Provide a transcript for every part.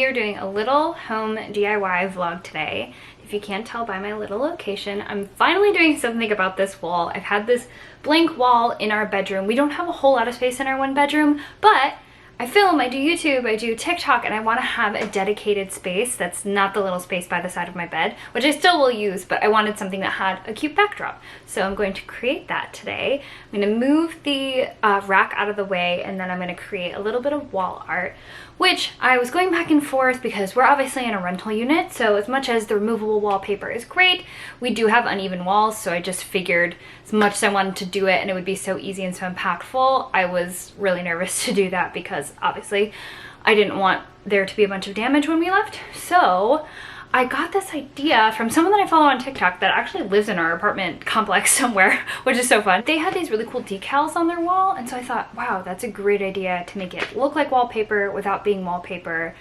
are doing a little home DIY vlog today. If you can't tell by my little location, I'm finally doing something about this wall. I've had this blank wall in our bedroom. We don't have a whole lot of space in our one bedroom, but I film, I do YouTube, I do TikTok, and I want to have a dedicated space that's not the little space by the side of my bed, which I still will use, but I wanted something that had a cute backdrop. So I'm going to create that today. I'm going to move the rack out of the way, and then I'm going to create a little bit of wall art, which I was going back and forth because we're obviously in a rental unit, so as much as the removable wallpaper is great, we do have uneven walls, so I just figured as much as I wanted to do it and it would be so easy and so impactful, I was really nervous to do that because obviously I didn't want there to be a bunch of damage when we left. So I got this idea from someone that I follow on TikTok that actually lives in our apartment complex somewhere, which is so fun. They had these really cool decals on their wall, and so I thought, wow, that's a great idea to make it look like wallpaper without being wallpaper.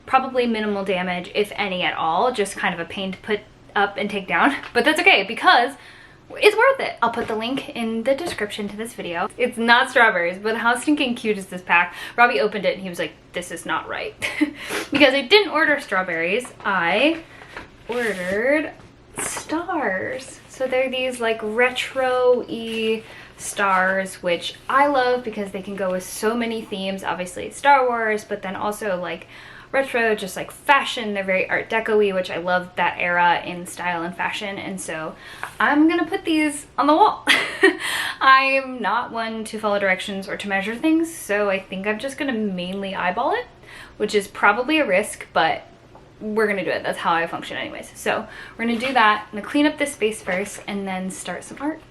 Probably minimal damage, if any at all, just kind of a pain to put up and take down, but that's okay because it's worth it. I'll put the link in the description to this video. It's not strawberries, but how stinking cute is this pack? Robbie opened it and he was like, this is not right. Because I didn't order strawberries, I ordered stars. So they're these like retro-y stars, which I love because they can go with so many themes. Obviously Star Wars, but then also like retro, just like fashion. They're very art deco-y, which I love that era in style and fashion, and so I'm gonna put these on the wall. I'm not one to follow directions or to measure things, so I think I'm just gonna mainly eyeball it, which is probably a risk, but we're gonna do it. That's how I function anyways. So we're gonna do that. I'm gonna clean up this space first and then start some art.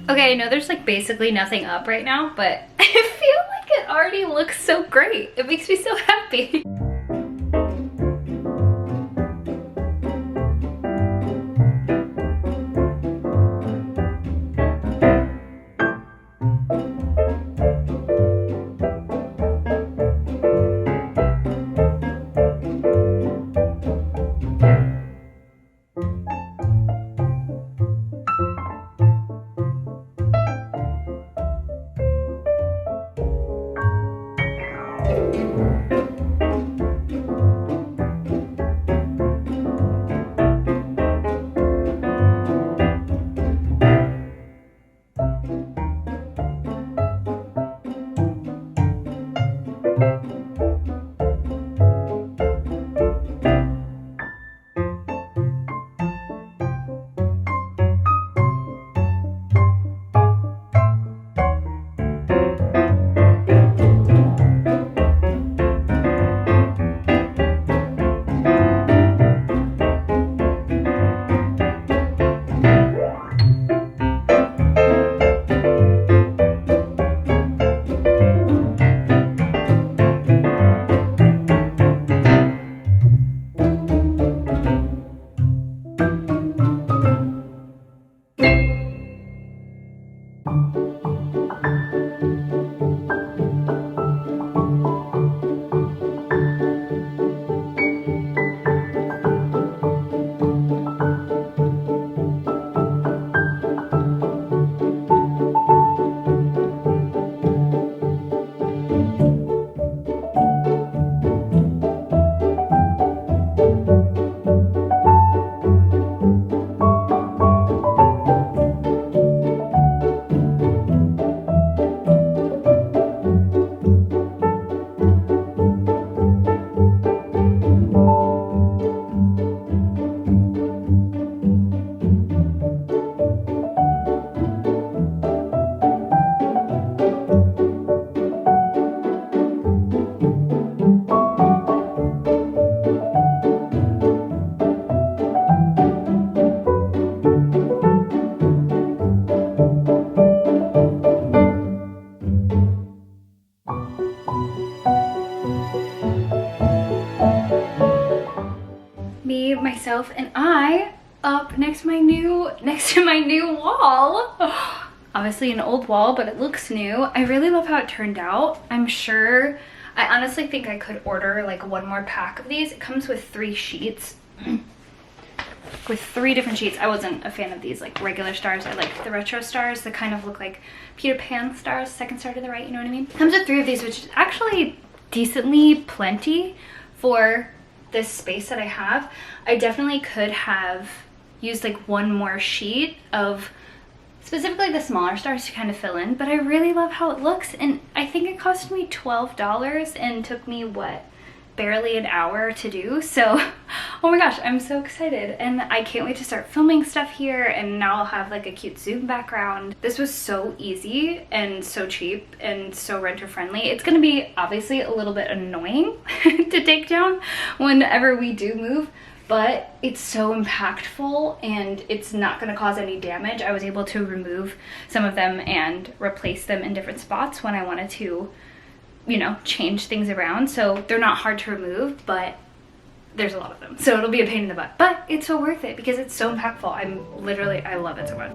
Okay, I know there's like basically nothing up right now, but I feel like it already looks so great. It makes me so happy. myself and I up next to my new wall. Obviously an old wall, but it looks new. I really love how it turned out. I honestly think I could order like one more pack of these. It comes with 3 sheets. With 3 different sheets. I wasn't a fan of these like regular stars. I like the retro stars that kind of look like Peter Pan stars, second star to the right, you know what I mean? Comes with 3 of these, which is actually decently plenty for this space that I have. I definitely could have used like one more sheet of specifically the smaller stars to kind of fill in, but I really love how it looks, and I think it cost me $12 and took me, what, barely an hour to do. So oh my gosh, I'm so excited, and I can't wait to start filming stuff here, and now I'll have like a cute Zoom background. This was so easy and so cheap and so renter friendly. It's gonna be obviously a little bit annoying to take down whenever we do move, but it's so impactful and it's not going to cause any damage. I was able to remove some of them and replace them in different spots when I wanted to, you know, change things around. So they're not hard to remove, but there's a lot of them. So it'll be a pain in the butt, but it's so worth it because it's so impactful. I love it so much.